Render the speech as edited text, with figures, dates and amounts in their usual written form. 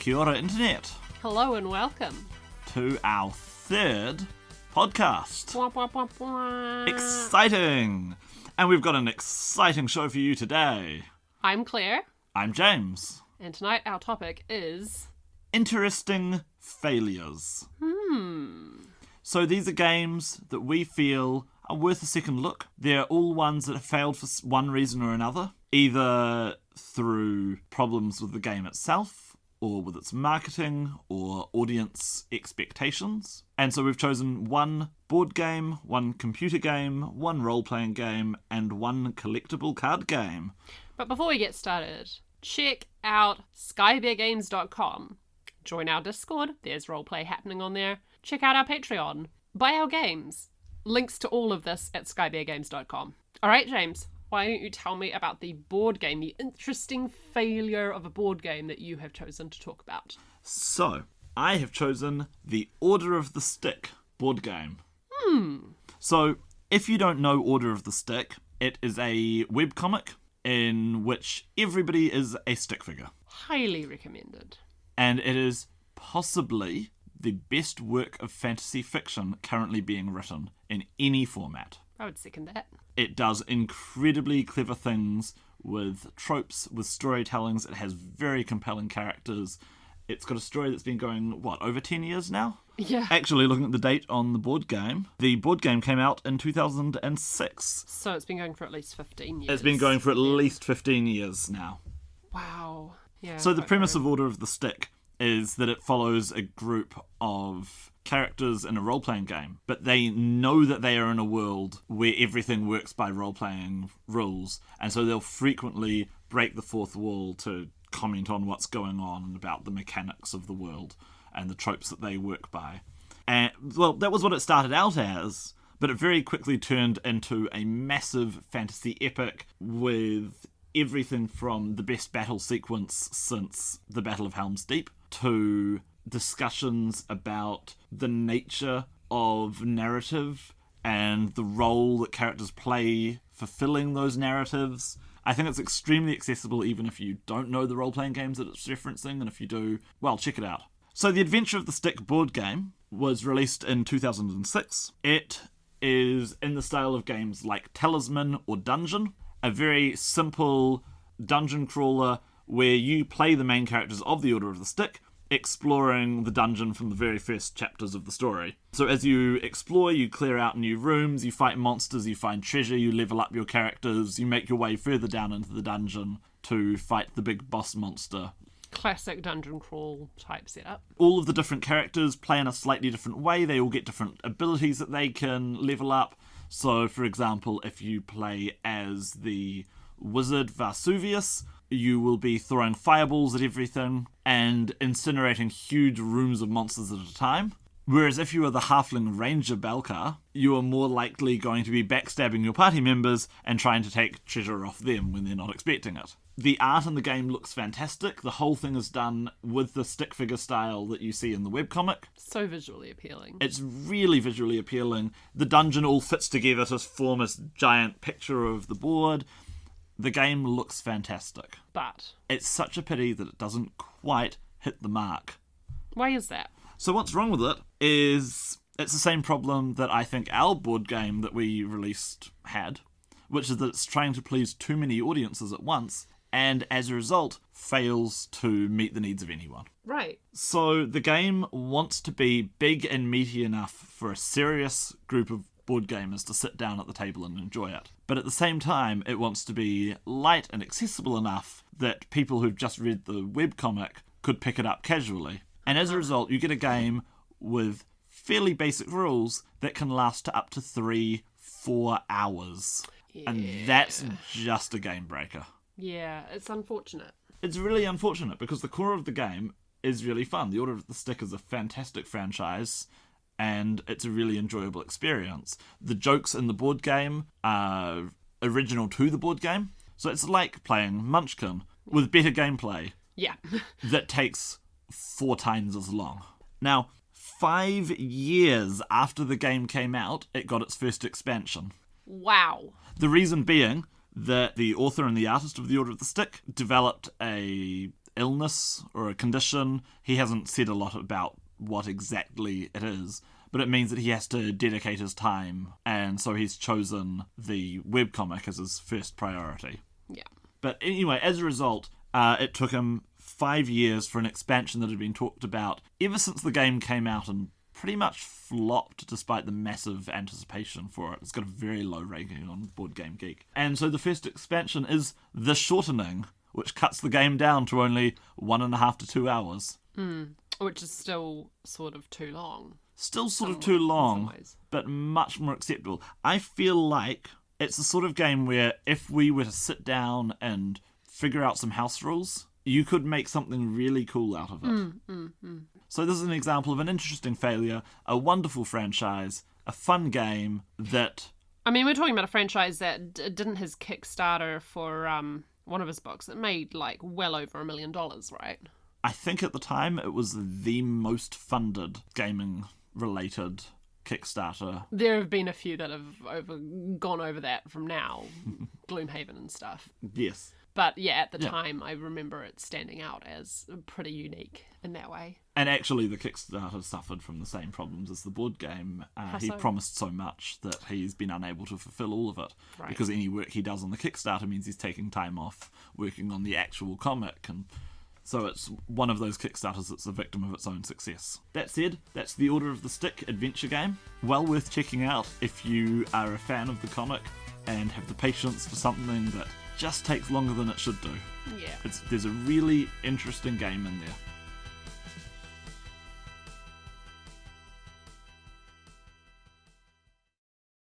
Kia ora, Internet, Hello and welcome to our third podcast. Wah, wah, wah, wah. Exciting! And we've got an exciting show for you today. I'm Claire, I'm James. and tonight our topic is... Interesting failures. So these are games that we feel are worth a second look. They're all ones that have failed for one reason or another, either through problems with the game itself, or with its marketing, or audience expectations. And so we've chosen one board game, one computer game, one role-playing game, and one collectible card game. But before we get started, check out skybeargames.com. Join our Discord, there's roleplay happening on there. Check out our Patreon. Buy our games. Links to all of this at skybeargames.com. Alright, James, why don't you tell me about the board game, the interesting failure of a board game that you have chosen to talk about? So, I have chosen the Order of the Stick board game. So, if you don't know Order of the Stick, it is a webcomic in which everybody is a stick figure. Highly recommended. And it is possibly the best work of fantasy fiction currently being written in any format. I would second that. It does incredibly clever things with tropes, with storytellings. It has very compelling characters. It's got a story that's been going, over 10 years now? Yeah. Actually, looking at the date on the board game came out in 2006. So it's been going for at least 15 years. It's been going for at least 15 years now. Wow. Yeah. So the premise of Order of the Stick is that it follows a group of characters in a role-playing game, but they know that they are in a world where everything works by role-playing rules, and so they'll frequently break the fourth wall to comment on what's going on and about the mechanics of the world and the tropes that they work by. And, that was what it started out as, but it very quickly turned into a massive fantasy epic with everything from the best battle sequence since the Battle of Helm's Deep to discussions about the nature of narrative and the role that characters play fulfilling those narratives. I think it's extremely accessible even if you don't know the role-playing games that it's referencing, and if you do, check it out. So the Adventure of the Stick board game was released in 2006. It is in the style of games like Talisman or Dungeon, a very simple dungeon crawler where you play the main characters of the Order of the Stick, exploring the dungeon from the very first chapters of the story. So as you explore, you clear out new rooms, you fight monsters, you find treasure, you level up your characters, you make your way further down into the dungeon to fight the big boss monster. Classic dungeon crawl type setup. All of the different characters play in a slightly different way. They all get different abilities that they can level up. So, for example, if you play as the wizard Varsuvius, you will be throwing fireballs at everything and incinerating huge rooms of monsters at a time. Whereas if you are the halfling ranger Balkar, you are more likely going to be backstabbing your party members and trying to take treasure off them when they're not expecting it. The art in the game looks fantastic. The whole thing is done with the stick figure style that you see in the webcomic. So visually appealing. It's really visually appealing. The dungeon all fits together to form a giant picture of the board. The game looks fantastic. But It's such a pity that it doesn't quite hit the mark. why is that? So what's wrong with it is it's the same problem that I think our board game that we released had, which is that it's trying to please too many audiences at once, and as a result, fails to meet the needs of anyone. Right. So the game wants to be big and meaty enough for a serious group of board gamers to sit down at the table and enjoy it. But at the same time, it wants to be light and accessible enough that people who've just read the webcomic could pick it up casually. And as a result, you get a game with fairly basic rules that can last to up to 3-4 hours. Yeah. And that's just a game breaker. Yeah, it's unfortunate. It's really unfortunate because the core of the game is really fun. The Order of the Stick is a fantastic franchise and it's a really enjoyable experience. The jokes in the board game are original to the board game. So it's like playing Munchkin with better gameplay Yeah. that takes 4 times as long. Now, 5 years after the game came out, it got its first expansion. Wow. The reason being that the author and the artist of The Order of the Stick developed a illness or a condition. He hasn't said a lot about what exactly it is, but it means that he has to dedicate his time, and so he's chosen the webcomic as his first priority. Yeah. But anyway, as a result, it took him 5 years for an expansion that had been talked about ever since the game came out and pretty much flopped despite the massive anticipation for it. It's got a very low ranking on Board Game Geek. And so the first expansion is The Shortening, which cuts the game down to only 1.5 to 2 hours. Which is still sort of too long. Still sort of too long, in some ways. but much more acceptable. I feel like it's the sort of game where if we were to sit down and figure out some house rules, you could make something really cool out of it. So this is an example of an interesting failure, a wonderful franchise, a fun game that... I mean, we're talking about a franchise that didn't his Kickstarter for one of his books. It made like well over $1 million, right? I think at the time it was the most funded gaming-related Kickstarter. There have been a few that have gone over that from now, Gloomhaven and stuff. Yes. But yeah, at the time, I remember it standing out as pretty unique in that way. And actually, the Kickstarter suffered from the same problems as the board game. He promised so much that he's been unable to fulfill all of it. Right. Because any work he does on the Kickstarter means he's taking time off working on the actual comic. And so it's one of those Kickstarters that's a victim of its own success. That said, that's the Order of the Stick adventure game. Well worth checking out if you are a fan of the comic and have the patience for something that just takes longer than it should do. Yeah. There's a really interesting game in there.